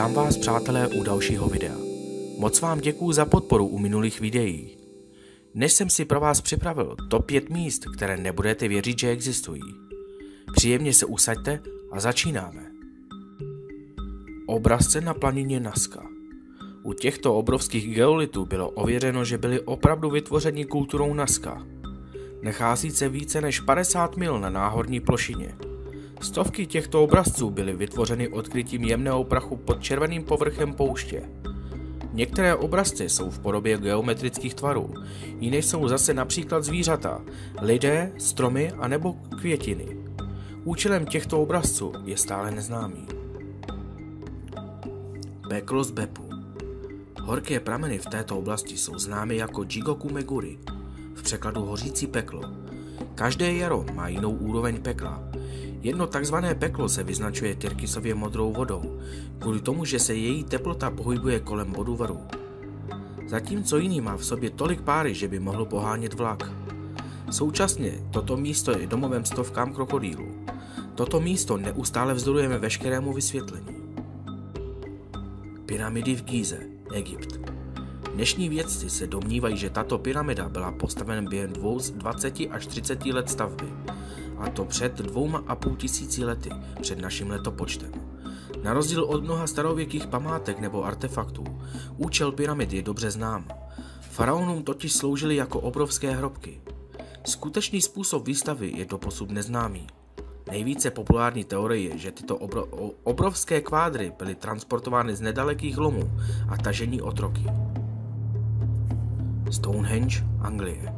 Vítám vás, přátelé, u dalšího videa. Moc vám děkuju za podporu u minulých videí. Dnes jsem si pro vás připravil top 5 míst, které nebudete věřit, že existují. Příjemně se usaďte a začínáme. Obrazce na planině Nazca. U těchto obrovských geolitů bylo ověřeno, že byly opravdu vytvořeni kulturou Nazca. Nachází se více než 50 mil na náhorní plošině. Stovky těchto obrazců byly vytvořeny odkrytím jemného prachu pod červeným povrchem pouště. Některé obrazce jsou v podobě geometrických tvarů, jiné jsou zase například zvířata, lidé, stromy anebo květiny. Účelem těchto obrazců je stále neznámý. Peklo z Beppu. Horké prameny v této oblasti jsou známy jako Jigoku Meguri, v překladu hořící peklo. Každé jaro má jinou úroveň pekla. Jedno takzvané peklo se vyznačuje tyrkysově modrou vodou, kvůli tomu, že se její teplota pohybuje kolem bodu varu. Zatímco jiný má v sobě tolik páry, že by mohl pohánět vlak. Současně toto místo je domovem stovkám krokodýlů. Toto místo neustále vzdorujeme veškerému vysvětlení. Pyramidy v Gíze, Egypt. Dnešní vědci se domnívají, že tato pyramida byla postavena během 20 až 30 let stavby, a to před 2,5 tisíci lety před naším letopočtem. Na rozdíl od mnoha starověkých památek nebo artefaktů, účel pyramid je dobře znám. Faraonům totiž sloužily jako obrovské hrobky. Skutečný způsob výstavy je doposud neznámý. Nejvíce populární teorie je, že tyto obrovské kvádry byly transportovány z nedalekých lomů a tažení otroky. Stonehenge, Anglie.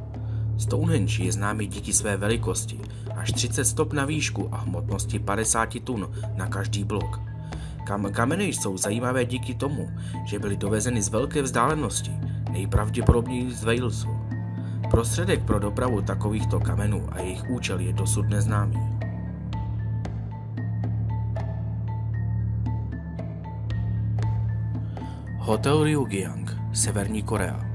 Stonehenge je známý díky své velikosti, až 30 stop na výšku a hmotnosti 50 tun na každý blok. Kameny jsou zajímavé díky tomu, že byly dovezeny z velké vzdálenosti, nejpravděpodobněji z Walesu. Prostředek pro dopravu takovýchto kamenů a jejich účel je dosud neznámý. Hotel Ryugyang, Severní Korea.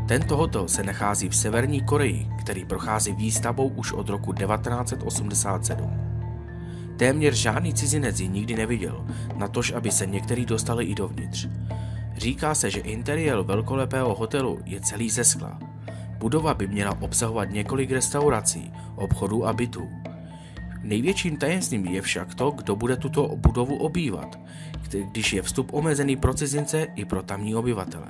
Tento hotel se nachází v Severní Koreji, který prochází výstavbou už od roku 1987. Téměř žádný cizinec ji nikdy neviděl, natož aby se některý dostali i dovnitř. Říká se, že interiér velkolepého hotelu je celý ze skla. Budova by měla obsahovat několik restaurací, obchodů a bytů. Největším tajemstvím je však to, kdo bude tuto budovu obývat, když je vstup omezený pro cizince i pro tamní obyvatele.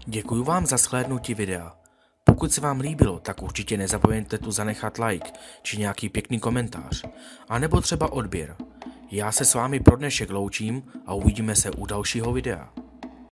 Děkuji vám za shlédnutí videa. Pokud se vám líbilo, tak určitě nezapomeňte tu zanechat like či nějaký pěkný komentář, anebo třeba odběr. Já se s vámi pro dnešek loučím a uvidíme se u dalšího videa.